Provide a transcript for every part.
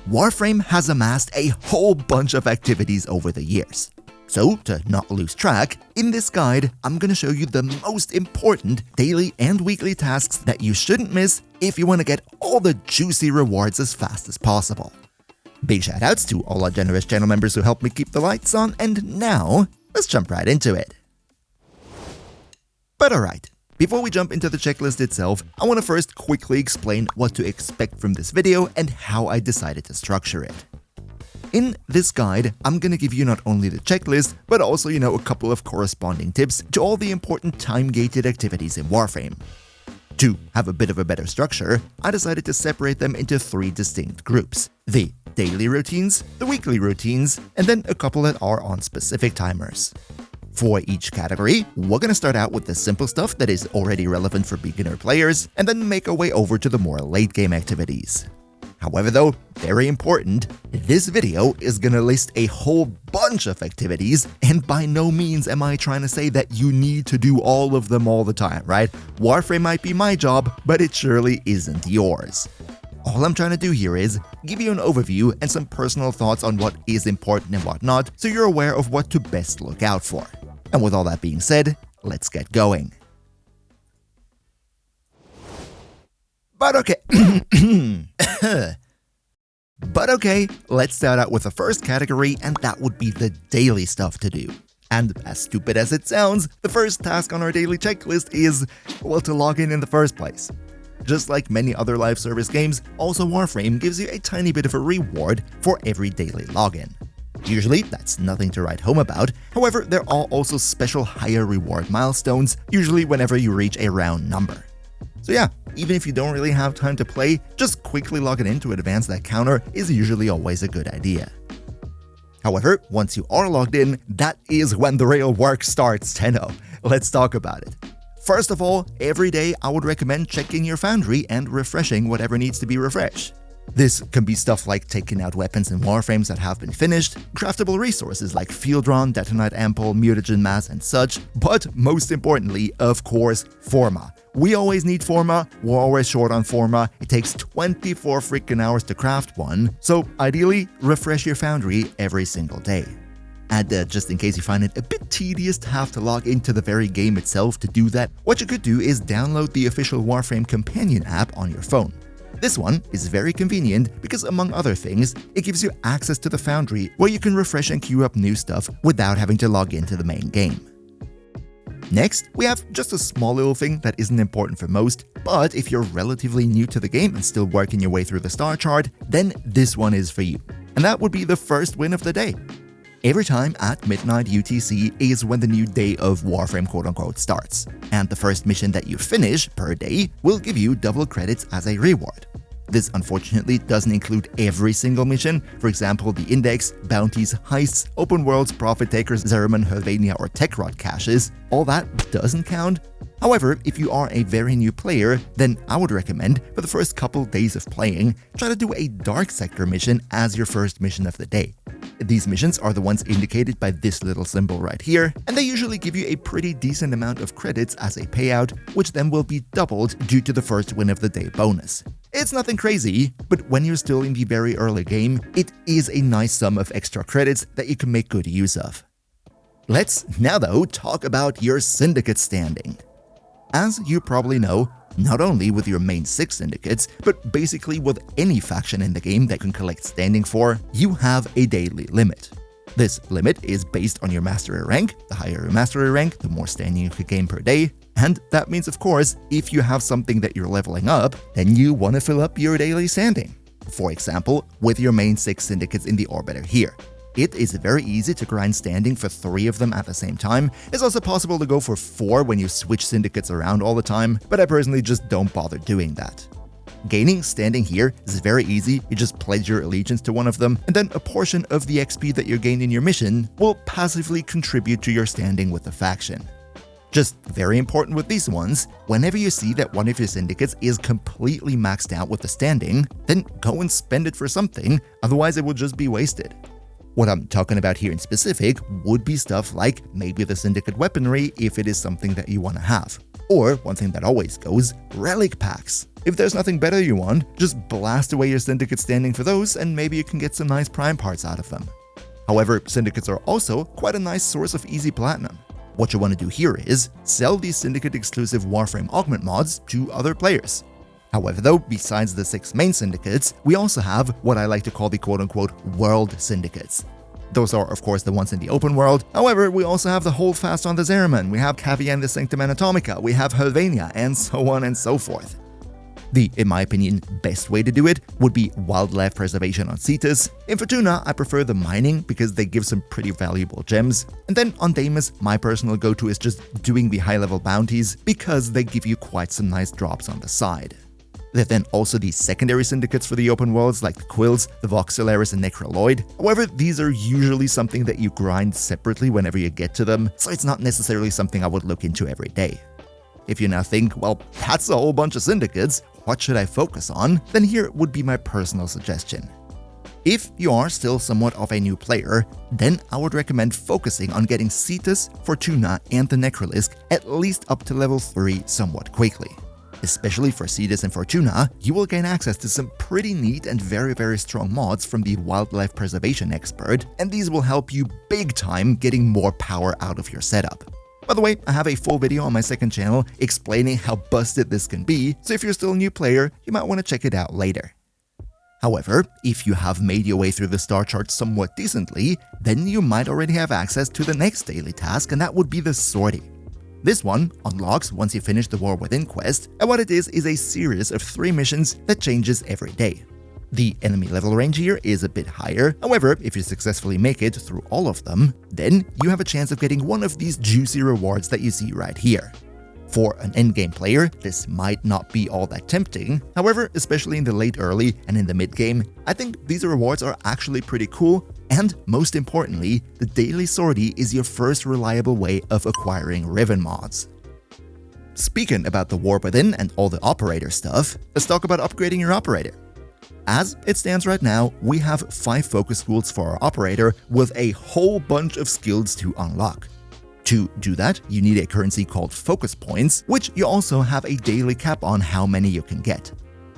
Warframe has amassed a whole bunch of activities over the years. So, to not lose track, in this guide, I'm gonna show you the most important daily and weekly tasks that you shouldn't miss if you want to get all the juicy rewards as fast as possible. Big shoutouts to all our generous channel members who helped me keep the lights on, and now, let's jump right into it. But alright, before we jump into the checklist itself, I want to first quickly explain what to expect from this video and how I decided to structure it. In this guide, I'm gonna give you not only the checklist, but also, a couple of corresponding tips to all the important time-gated activities in Warframe. To have a bit of a better structure, I decided to separate them into 3 distinct groups: the daily routines, the weekly routines, and then a couple that are on specific timers. For each category, we're gonna start out with the simple stuff that is already relevant for beginner players, and then make our way over to the more late-game activities. However though, very important, this video is gonna list a whole bunch of activities, and by no means am I trying to say that you need to do all of them all the time, right? Warframe might be my job, but it surely isn't yours. All I'm trying to do here is give you an overview and some personal thoughts on what is important and what not, so you're aware of what to best look out for. And with all that being said, let's get going. But okay, let's start out with the first category, and that would be the daily stuff to do. And as stupid as it sounds, the first task on our daily checklist is, well, to log in the first place. Just like many other live service games, also Warframe gives you a tiny bit of a reward for every daily login. Usually, that's nothing to write home about, however, there are also special higher reward milestones, usually whenever you reach a round number. So yeah, even if you don't really have time to play, just quickly logging in to advance that counter is usually always a good idea. However, once you are logged in, that is when the real work starts, Tenno. Let's talk about it. First of all, every day I would recommend checking your foundry and refreshing whatever needs to be refreshed. This can be stuff like taking out weapons and warframes that have been finished, craftable resources like Field Drawn, Detonite Ample, Mutagen Mass and such, but most importantly, of course, Forma. We always need Forma, we're always short on Forma, it takes 24 freaking hours to craft one, so ideally, refresh your foundry every single day. And just in case you find it a bit tedious to have to log into the very game itself to do that, what you could do is download the official Warframe companion app on your phone. This one is very convenient because, among other things, it gives you access to the foundry where you can refresh and queue up new stuff without having to log into the main game. Next, we have just a small little thing that isn't important for most, but if you're relatively new to the game and still working your way through the star chart, then this one is for you. And that would be the first win of the day. Every time at midnight UTC is when the new day of Warframe quote-unquote starts, and the first mission that you finish per day will give you double credits as a reward. This unfortunately doesn't include every single mission, for example the Index, Bounties, Heists, Open Worlds, Profit Takers, Zeriman, Helvania or Techrod caches, all that doesn't count. However, if you are a very new player, then I would recommend, for the first couple days of playing, try to do a Dark Sector mission as your first mission of the day. These missions are the ones indicated by this little symbol right here, and they usually give you a pretty decent amount of credits as a payout, which then will be doubled due to the first win of the day bonus. It's nothing crazy, but when you're still in the very early game, it is a nice sum of extra credits that you can make good use of. Let's now though talk about your syndicate standing. As you probably know, not only with your main 6 syndicates, but basically with any faction in the game that can collect standing for, you have a daily limit. This limit is based on your mastery rank. The higher your mastery rank, the more standing you can gain per day, and that means of course, if you have something that you're leveling up, then you want to fill up your daily standing. For example, with your main 6 syndicates in the orbiter here. It is very easy to grind standing for 3 of them at the same time. It's also possible to go for 4 when you switch syndicates around all the time, but I personally just don't bother doing that. Gaining standing here is very easy, you just pledge your allegiance to one of them, and then a portion of the XP that you gain in your mission will passively contribute to your standing with the faction. Just very important with these ones, whenever you see that one of your syndicates is completely maxed out with the standing, then go and spend it for something, otherwise it will just be wasted. What I'm talking about here in specific would be stuff like maybe the syndicate weaponry if it is something that you want to have. Or, one thing that always goes, relic packs. If there's nothing better you want, just blast away your syndicate standing for those and maybe you can get some nice prime parts out of them. However, syndicates are also quite a nice source of easy platinum. What you want to do here is sell these syndicate exclusive Warframe augment mods to other players. However though, besides the 6 main syndicates, we also have what I like to call the quote-unquote world syndicates. Those are of course the ones in the open world, however we also have the Holdfast on the Zeraman, we have Caviar and the Sanctum Anatomica, we have Helvania, and so on and so forth. The, in my opinion, best way to do it would be wildlife preservation on Cetus. In Fortuna, I prefer the mining because they give some pretty valuable gems. And then on Deimos, my personal go-to is just doing the high-level bounties because they give you quite some nice drops on the side. There are then also the secondary syndicates for the open worlds like the Quills, the Voxelaris and Necroloid. However, these are usually something that you grind separately whenever you get to them, so it's not necessarily something I would look into every day. If you now think, well, that's a whole bunch of syndicates, what should I focus on? Then here would be my personal suggestion. If you are still somewhat of a new player, then I would recommend focusing on getting Cetus, Fortuna and the Necrolisk at least up to level 3 somewhat quickly. Especially for Cetus and Fortuna, you will gain access to some pretty neat and very strong mods from the Wildlife Preservation expert, and these will help you big time getting more power out of your setup. By the way, I have a full video on my second channel explaining how busted this can be, so if you're still a new player, you might want to check it out later. However, if you have made your way through the star chart somewhat decently, then you might already have access to the next daily task, and that would be the sortie. This one unlocks once you finish the War Within quest, and what it is a series of 3 missions that changes every day. The enemy level range here is a bit higher, however, if you successfully make it through all of them, then you have a chance of getting one of these juicy rewards that you see right here. For an endgame player, this might not be all that tempting, however, especially in the late early and in the mid-game, I think these rewards are actually pretty cool, and most importantly, the daily sortie is your first reliable way of acquiring Riven mods. Speaking about the War Within and all the operator stuff, let's talk about upgrading your operator. As it stands right now, we have 5 focus schools for our operator with a whole bunch of skills to unlock. To do that, you need a currency called focus points, which you also have a daily cap on how many you can get.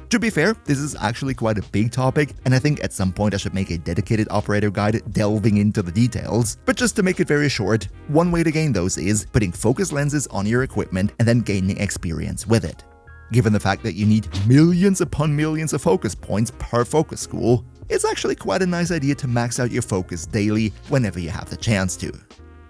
To be fair, this is actually quite a big topic, and I think at some point I should make a dedicated operator guide delving into the details. But just to make it very short, one way to gain those is putting focus lenses on your equipment and then gaining experience with it. Given the fact that you need millions upon millions of focus points per focus school, it's actually quite a nice idea to max out your focus daily whenever you have the chance to.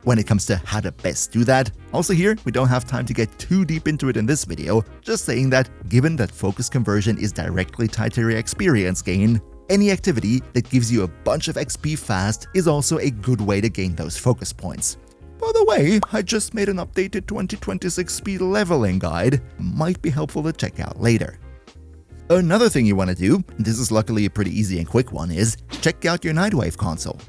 When it comes to how to best do that, also here, we don't have time to get too deep into it in this video, just saying that given that focus conversion is directly tied to your experience gain, any activity that gives you a bunch of XP fast is also a good way to gain those focus points. By the way, I just made an updated 2026 speed leveling guide, might be helpful to check out later. Another thing you want to do, this is luckily a pretty easy and quick one, is check out your Nightwave console.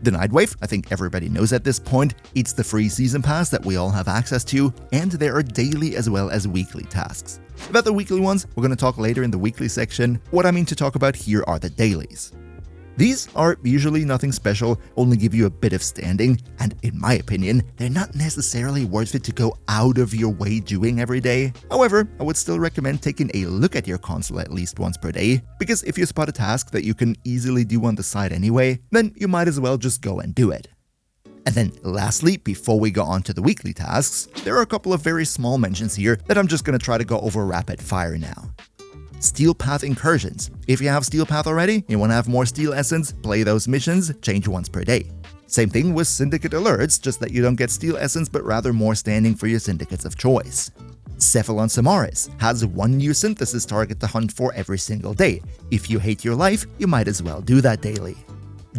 The Nightwave, I think everybody knows at this point, it's the free season pass that we all have access to, and there are daily as well as weekly tasks. About the weekly ones, we're going to talk later in the weekly section. What I mean to talk about here are the dailies. These are usually nothing special, only give you a bit of standing, and in my opinion, they're not necessarily worth it to go out of your way doing every day. However, I would still recommend taking a look at your console at least once per day, because if you spot a task that you can easily do on the side anyway, then you might as well just go and do it. And then lastly, before we go on to the weekly tasks, there are a couple of very small mentions here that I'm just going to try to go over rapid fire now. Steel Path Incursions. If you have Steel Path already, you want to have more Steel Essence, play those missions, change once per day. Same thing with Syndicate Alerts, just that you don't get Steel Essence but rather more standing for your syndicates of choice. Cephalon Samaris has 1 new synthesis target to hunt for every single day. If you hate your life, you might as well do that daily.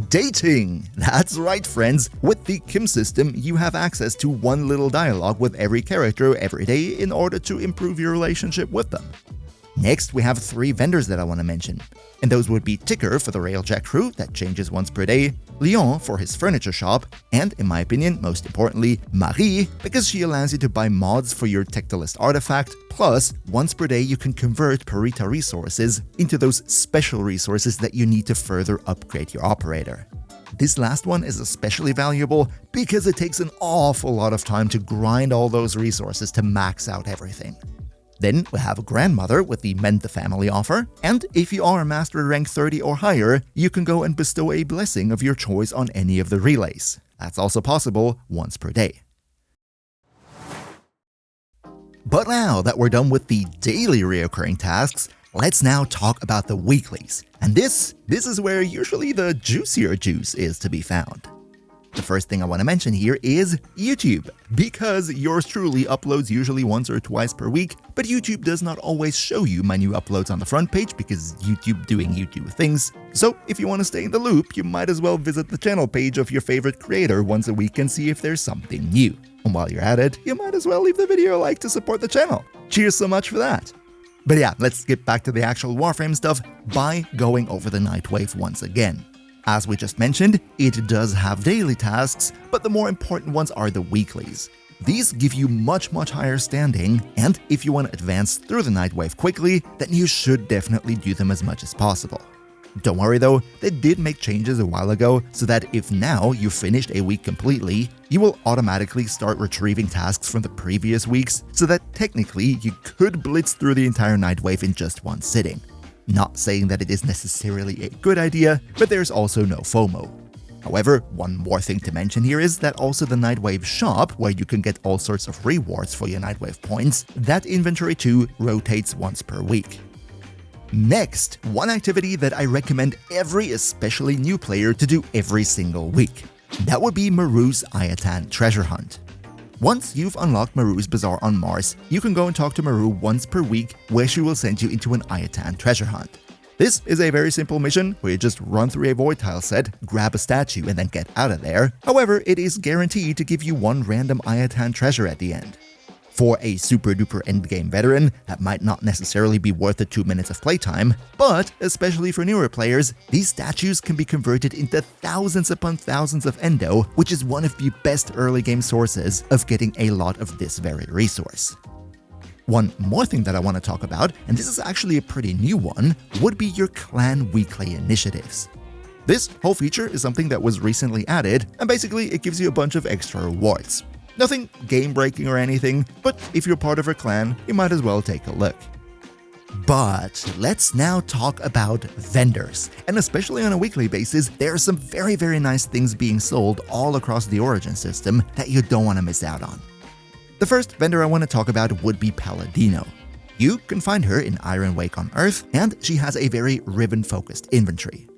Dating! That's right, friends! With the Kim system, you have access to 1 little dialogue with every character every day in order to improve your relationship with them. Next, we have 3 vendors that I want to mention, and those would be Ticker for the Railjack crew that changes once per day, Leon for his furniture shop, and in my opinion, most importantly, Marie, because she allows you to buy mods for your Tectalist artifact, plus once per day you can convert Parita resources into those special resources that you need to further upgrade your operator. This last one is especially valuable because it takes an awful lot of time to grind all those resources to max out everything. Then we have a Grandmother with the Mend the Family offer, and if you are Master rank 30 or higher, you can go and bestow a blessing of your choice on any of the relays. That's also possible once per day. But now that we're done with the daily reoccurring tasks, let's now talk about the weeklies. And this is where usually the juicier juice is to be found. The first thing I want to mention here is YouTube, because yours truly uploads usually once or twice per week, but YouTube does not always show you my new uploads on the front page because YouTube doing YouTube things. So if you want to stay in the loop, you might as well visit the channel page of your favorite creator once a week and see if there's something new. And while you're at it, you might as well leave the video a like to support the channel. Cheers so much for that. But yeah, let's get back to the actual Warframe stuff by going over the Nightwave once again. As we just mentioned, it does have daily tasks, but the more important ones are the weeklies. These give you much higher standing, and if you want to advance through the Nightwave quickly, then you should definitely do them as much as possible. Don't worry though, they did make changes a while ago so that if now you've finished a week completely, you will automatically start retrieving tasks from the previous weeks, so that technically you could blitz through the entire Nightwave in just one sitting. Not saying that it is necessarily a good idea, but there's also no FOMO. However, one more thing to mention here is that also the Nightwave shop, where you can get all sorts of rewards for your Nightwave points, that inventory too rotates once per week. Next, one activity that I recommend every especially new player to do every single week. That would be Maru's Ayatan treasure hunt. Once you've unlocked Maru's Bazaar on Mars, you can go and talk to Maru once per week, where she will send you into an Ayatan treasure hunt. This is a very simple mission where you just run through a void tile set, grab a statue and then get out of there. However, it is guaranteed to give you one random Ayatan treasure at the end. For a super duper endgame veteran, that might not necessarily be worth the 2 minutes of playtime, but especially for newer players, these statues can be converted into thousands upon thousands of Endo, which is one of the best early game sources of getting a lot of this very resource. One more thing that I want to talk about, and this is actually a pretty new one, would be your clan weekly initiatives. This whole feature is something that was recently added, and basically it gives you a bunch of extra rewards. Nothing game-breaking or anything, but if you're part of a clan, you might as well take a look. But let's now talk about vendors, and especially on a weekly basis, there are some very nice things being sold all across the Origin system that you don't want to miss out on. The first vendor I want to talk about would be Paladino. You can find her in Iron Wake on Earth, and she has a very Riven-focused inventory.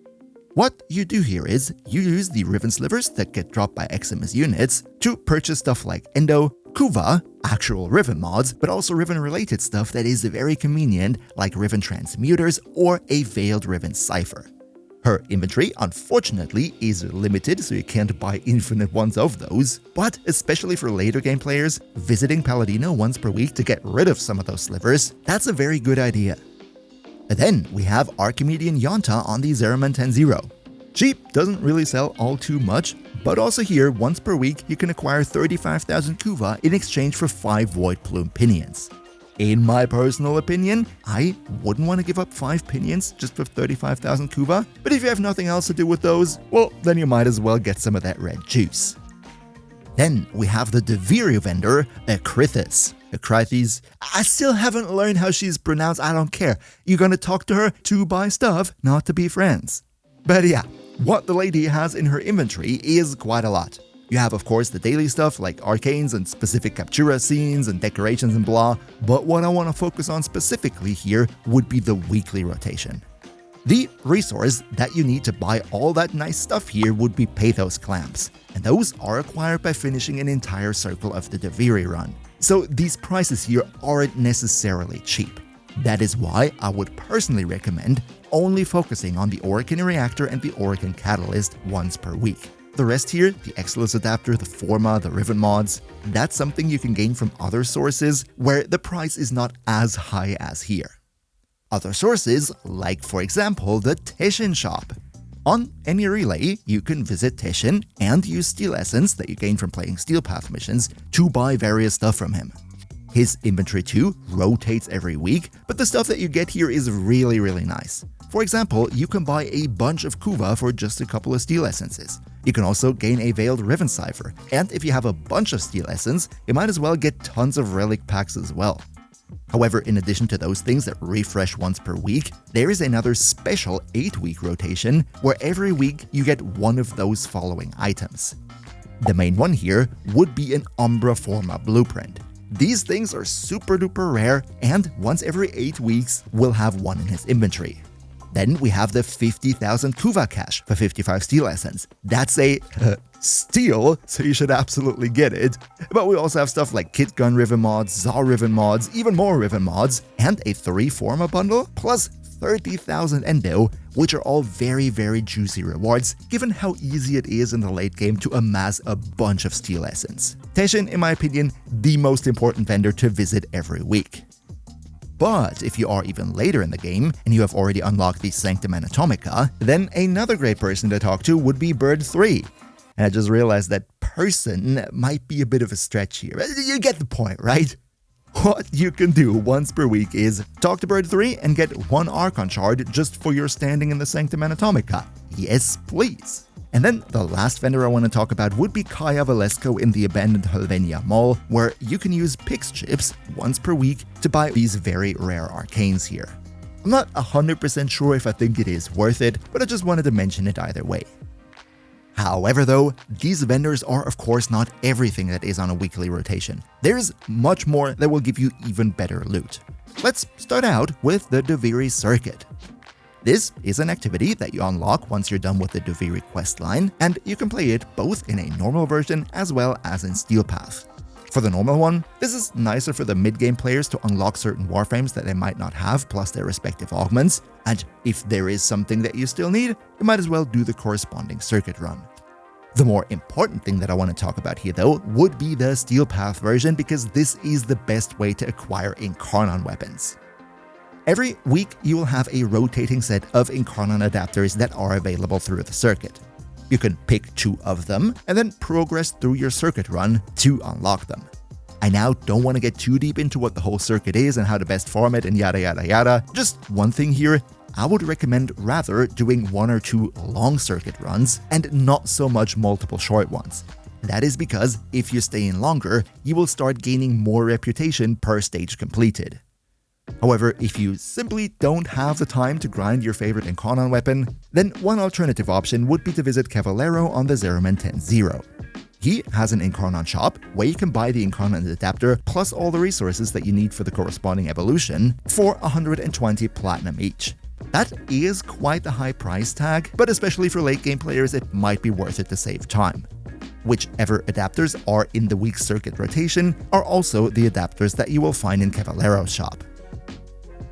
What you do here is, you use the Riven slivers that get dropped by Eximus units to purchase stuff like Endo, Kuva, actual Riven mods, but also Riven-related stuff that is very convenient, like Riven transmuters or a Veiled Riven cipher. Her inventory, unfortunately, is limited, so you can't buy infinite ones of those, but especially for later game players, visiting Paladino once per week to get rid of some of those slivers, that's a very good idea. Then we have Archimedean Yonta on the Zeraman 10-0. She doesn't really sell all too much, but also here, once per week, you can acquire 35,000 Kuva in exchange for 5 Void Plume Pinions. In my personal opinion, I wouldn't want to give up 5 Pinions just for 35,000 Kuva, but if you have nothing else to do with those, well, then you might as well get some of that red juice. Then we have the Devirio vendor, Acrithis. I still haven't learned how she's pronounced, I don't care. You're gonna talk to her to buy stuff, not to be friends. But yeah, what the lady has in her inventory is quite a lot. You have of course the daily stuff like arcanes and specific Captura scenes and decorations and blah, but what I want to focus on specifically here would be the weekly rotation. The resource that you need to buy all that nice stuff here would be Pathos Clamps, and those are acquired by finishing an entire circle of the Deviri run. So these prices here aren't necessarily cheap. That is why I would personally recommend only focusing on the Orokin Reactor and the Orokin Catalyst once per week. The rest here, the Exilus Adapter, the Forma, the Riven mods, that's something you can gain from other sources where the price is not as high as here. Other sources, like for example the Teshin shop. On any relay, you can visit Teshin and use Steel Essence that you gain from playing Steel Path missions to buy various stuff from him. His inventory too rotates every week, but the stuff that you get here is really nice. For example, you can buy a bunch of Kuva for just a couple of steel essences. You can also gain a Veiled Riven Cipher, and if you have a bunch of steel essence, you might as well get tons of relic packs as well. However, in addition to those things that refresh once per week, there is another special 8-week rotation where every week you get one of those following items. The main one here would be an Umbra Forma blueprint. These things are super duper rare, and once every 8 weeks will have one in his inventory. Then we have the 50,000 Kuva cache for 55 steel essence. That's a steal, so you should absolutely get it. But we also have stuff like Kit Gun Riven mods, Zar Riven mods, even more Riven mods, and a 3 Forma bundle, plus 30,000 Endo, which are all very juicy rewards, given how easy it is in the late game to amass a bunch of steel essence. Teshin, in my opinion, the most important vendor to visit every week. But if you are even later in the game, and you have already unlocked the Sanctum Anatomica, then another great person to talk to would be Bird 3. And I just realized that person might be a bit of a stretch here. You get the point, right? What you can do once per week is talk to Bird 3 and get 1 Archon Shard just for your standing in the Sanctum Anatomica. Yes, please. And then the last vendor I want to talk about would be Kaya Velasco in the abandoned Helvenia Mall, where you can use Pix chips once per week to buy these very rare arcanes here. I'm not 100% sure if I think it is worth it, but I just wanted to mention it either way. However though, these vendors are of course not everything that is on a weekly rotation. There's much more that will give you even better loot. Let's start out with the Duviri Circuit. This is an activity that you unlock once you're done with the Duviri questline, and you can play it both in a normal version as well as in Steel Path. For the normal one, this is nicer for the mid-game players to unlock certain warframes that they might not have, plus their respective augments, and if there is something that you still need, you might as well do the corresponding circuit run. The more important thing that I want to talk about here though would be the Steel Path version, because this is the best way to acquire Incarnon weapons. Every week you will have a rotating set of Incarnon adapters that are available through the circuit. You can pick 2 of them and then progress through your circuit run to unlock them. I now don't want to get too deep into what the whole circuit is and how to best farm it and yada. Just one thing here, I would recommend rather doing 1 or 2 long circuit runs and not so much multiple short ones. That is because if you stay in longer, you will start gaining more reputation per stage completed. However, if you simply don't have the time to grind your favorite Incarnon weapon, then one alternative option would be to visit Cavallero on the Zeroman 10-0. He has an Incarnon shop where you can buy the Incarnon adapter plus all the resources that you need for the corresponding evolution for 120 platinum each. That is quite the high price tag, but especially for late game players it might be worth it to save time. Whichever adapters are in the week's circuit rotation are also the adapters that you will find in Cavallero's shop.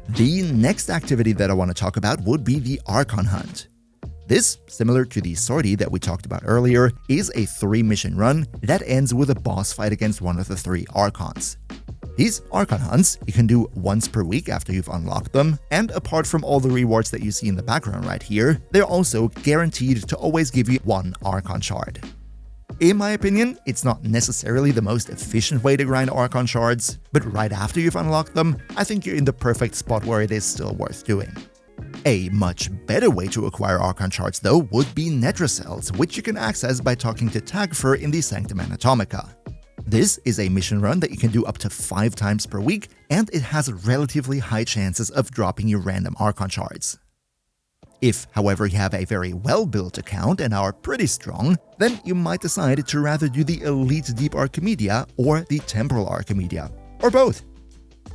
The next activity that I want to talk about would be the Archon Hunt. This, similar to the sortie that we talked about earlier, is a 3-mission run that ends with a boss fight against one of the 3 Archons. These Archon hunts you can do once per week after you've unlocked them, and apart from all the rewards that you see in the background right here, they're also guaranteed to always give you 1 Archon Shard. In my opinion, it's not necessarily the most efficient way to grind Archon Shards, but right after you've unlocked them, I think you're in the perfect spot where it is still worth doing. A much better way to acquire Archon Shards though would be Netracells, which you can access by talking to Tagfer in the Sanctum Anatomica. This is a mission run that you can do up to 5 times per week, and it has relatively high chances of dropping you random Archon Shards. If, however, you have a very well-built account and are pretty strong, then you might decide to rather do the Elite Deep Archimedia or the Temporal Archimedia, or both.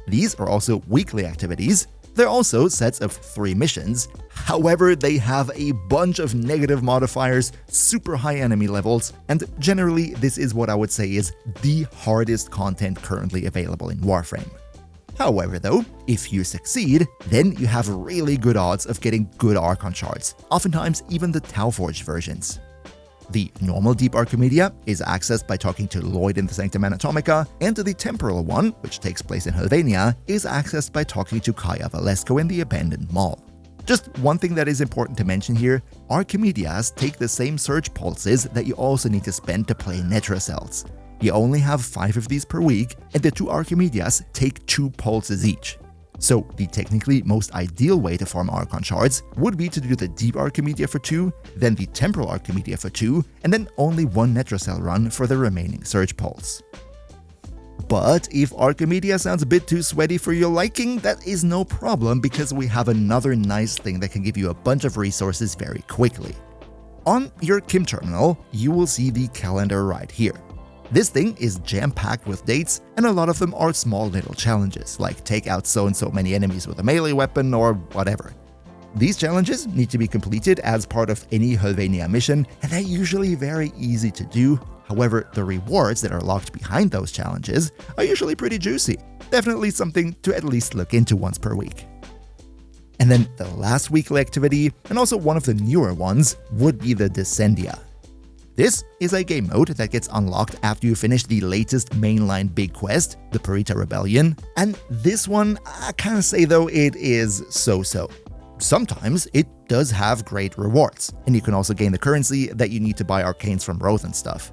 These are also weekly activities. They're also sets of 3 missions, however they have a bunch of negative modifiers, super high enemy levels, and generally this is what I would say is the hardest content currently available in Warframe. However though, if you succeed, then you have really good odds of getting good Archon Shards, oftentimes even the Tauforged versions. The normal Deep Archimedia is accessed by talking to Lloyd in the Sanctum Anatomica, and the temporal one, which takes place in Helvenia, is accessed by talking to Kaya Velasco in the abandoned mall. Just one thing that is important to mention here, Archimedias take the same surge pulses that you also need to spend to play Netracells. You only have 5 of these per week, and the 2 Archimedias take 2 pulses each. So the technically most ideal way to farm Archon Shards would be to do the Deep Archimedia for 2, then the Temporal Archimedia for 2, and then only 1 Netrocell run for the remaining Surge Pulse. But if Archimedia sounds a bit too sweaty for your liking, that is no problem because we have another nice thing that can give you a bunch of resources very quickly. On your Kim terminal, you will see the calendar right here. This thing is jam-packed with dates, and a lot of them are small little challenges, like take out so and so many enemies with a melee weapon or whatever. These challenges need to be completed as part of any Helvania mission, and they're usually very easy to do. However, the rewards that are locked behind those challenges are usually pretty juicy. Definitely something to at least look into once per week. And then the last weekly activity, and also one of the newer ones, would be the Descendia. This is a game mode that gets unlocked after you finish the latest mainline big quest, the Parita Rebellion, and this one, I kinda say though, it is so-so. Sometimes it does have great rewards, and you can also gain the currency that you need to buy arcanes from Roth and stuff.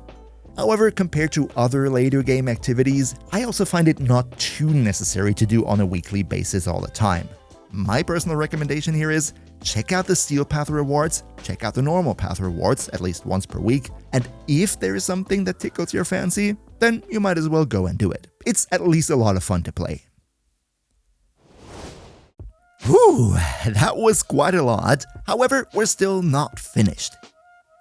However, compared to other later game activities, I also find it not too necessary to do on a weekly basis all the time. My personal recommendation here is check out the Steel Path rewards, check out the Normal Path rewards at least once per week, and if there is something that tickles your fancy, then you might as well go and do it. It's at least a lot of fun to play. Whew, that was quite a lot. However, we're still not finished.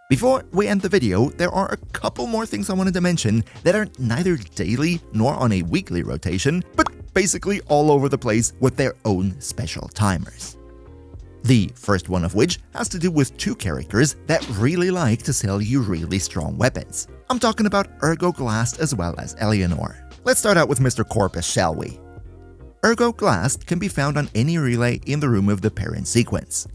Before we end the video, there are a couple more things I wanted to mention that are neither daily nor on a weekly rotation, but basically all over the place with their own special timers. The first one of which has to do with 2 characters that really like to sell you really strong weapons. I'm talking about Ergo Glast as well as Eleanor. Let's start out with Mr. Corpus, shall we? Ergo Glast can be found on any relay in the room of the Perrin sequence.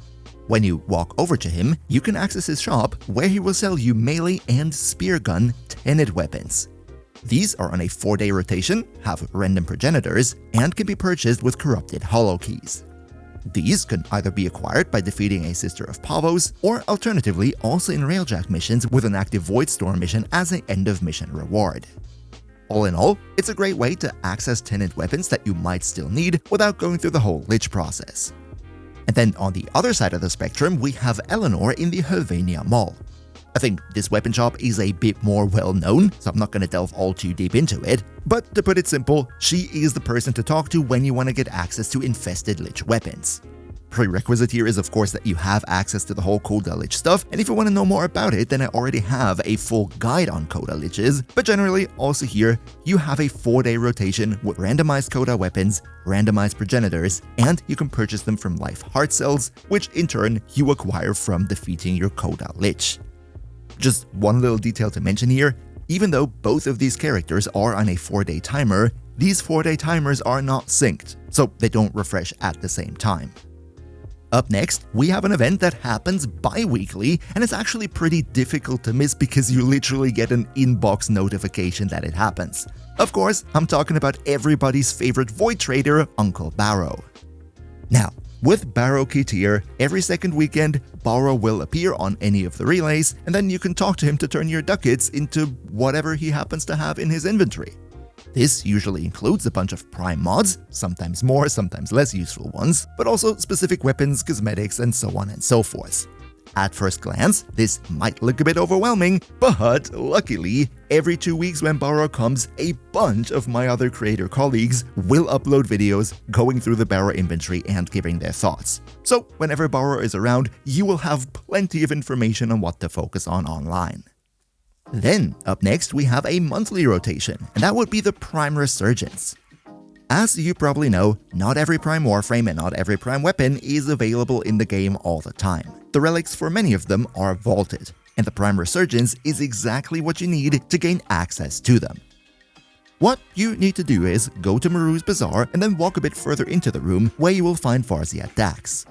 When you walk over to him, you can access his shop where he will sell you melee and spear gun tenet weapons. These are on a 4-day rotation, have random progenitors, and can be purchased with corrupted hollow keys. These can either be acquired by defeating a Sister of Pavos, or alternatively also in Railjack missions with an active Voidstorm mission as an end of mission reward. All in all, it's a great way to access tenet weapons that you might still need without going through the whole lich process. And then on the other side of the spectrum, we have Eleanor in the Helvania Mall. I think this weapon shop is a bit more well known, so I'm not going to delve all too deep into it, but to put it simple, she is the person to talk to when you want to get access to infested lich weapons. Prerequisite here is of course that you have access to the whole Coda Lich stuff, and if you want to know more about it, then I already have a full guide on Coda Liches, but generally also here, you have a 4-day rotation with randomized Coda weapons, randomized progenitors, and you can purchase them from life heart cells, which in turn you acquire from defeating your Coda Lich. Just one little detail to mention here, even though both of these characters are on a 4-day timer, these 4-day timers are not synced, so they don't refresh at the same time. Up next, we have an event that happens bi-weekly, and it's actually pretty difficult to miss because you literally get an inbox notification that it happens. Of course, I'm talking about everybody's favorite Void Trader, Uncle Barrow. Now, with Barrow Ketir, every second weekend, Barrow will appear on any of the relays, and then you can talk to him to turn your ducats into whatever he happens to have in his inventory. This usually includes a bunch of prime mods, sometimes more, sometimes less useful ones, but also specific weapons, cosmetics, and so on and so forth. At first glance, this might look a bit overwhelming, but luckily, every 2 weeks when Barrow comes, a bunch of my other creator colleagues will upload videos going through the Barrow inventory and giving their thoughts. So whenever Barrow is around, you will have plenty of information on what to focus on online. Then, up next, we have a monthly rotation, and that would be the Prime Resurgence. As you probably know, not every Prime Warframe and not every Prime weapon is available in the game all the time. The relics for many of them are vaulted, and the Prime Resurgence is exactly what you need to gain access to them. What you need to do is go to Maru's Bazaar and then walk a bit further into the room where you will find Farzia Dax.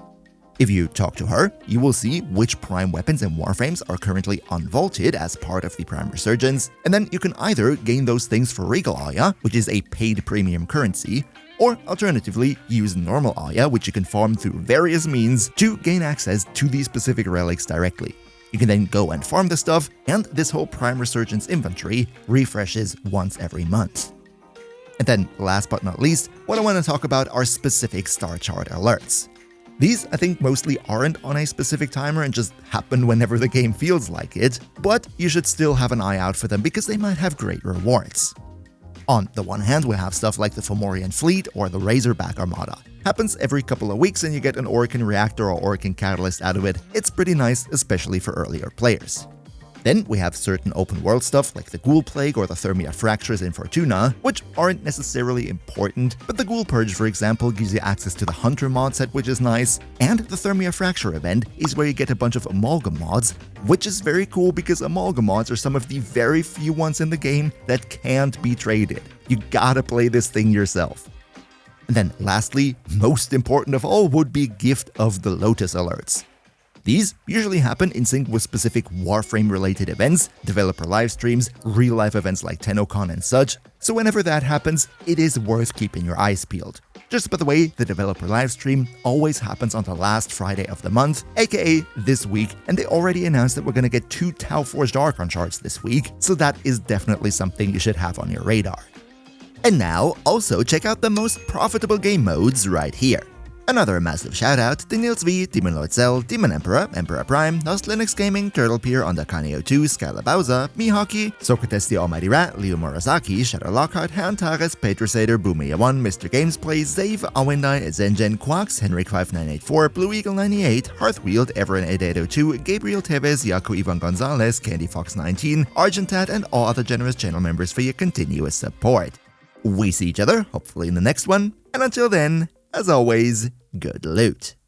If you talk to her, you will see which Prime weapons and Warframes are currently unvaulted as part of the Prime Resurgence, and then you can either gain those things for Regal Aya, which is a paid premium currency, or alternatively use normal Aya, which you can farm through various means to gain access to these specific relics directly. You can then go and farm the stuff, and this whole Prime Resurgence inventory refreshes once every month. And then, last but not least, what I want to talk about are specific star chart alerts. These, I think, mostly aren't on a specific timer and just happen whenever the game feels like it, but you should still have an eye out for them because they might have great rewards. On the one hand, we have stuff like the Fomorian Fleet or the Razorback Armada. Happens every couple of weeks and you get an Orokin Reactor or Orokin Catalyst out of it. It's pretty nice, especially for earlier players. Then we have certain open world stuff like the Ghoul Plague or the Thermia Fractures in Fortuna, which aren't necessarily important, but the Ghoul Purge, for example, gives you access to the Hunter mod set, which is nice, and the Thermia Fracture event is where you get a bunch of Amalgam mods, which is very cool because Amalgam mods are some of the very few ones in the game that can't be traded. You gotta play this thing yourself. And then lastly, most important of all would be Gift of the Lotus alerts. These usually happen in sync with specific Warframe-related events, developer live streams, real-life events like TennoCon and such, so whenever that happens, it is worth keeping your eyes peeled. Just by the way, the developer live stream always happens on the last Friday of the month, aka this week, and they already announced that we're gonna get 2 Tau Forged Archon Shards this week, so that is definitely something you should have on your radar. And now, also check out the most profitable game modes right here. Another massive shoutout to Nils V, Demon Lord Cell, Demon Emperor, Emperor Prime, Lost Linux Gaming, Turtle Pier, Underkane02, Skylar Bowser, Mihawki, Socrates the Almighty Rat, Leo Murasaki, Shadow Lockhart, Han Tares, Petrosader, Boomia1, Mr. Gamesplay, Zave, Awendai, Zengen, Quax, Henrik5984, Blue Eagle 98, Hearthwheeled, Everin 8802, Gabriel Tevez, Yaku Ivan Gonzalez, Candy Fox 19, Argentat, and all other generous channel members for your continuous support. We see each other, hopefully in the next one, and until then, as always, good loot.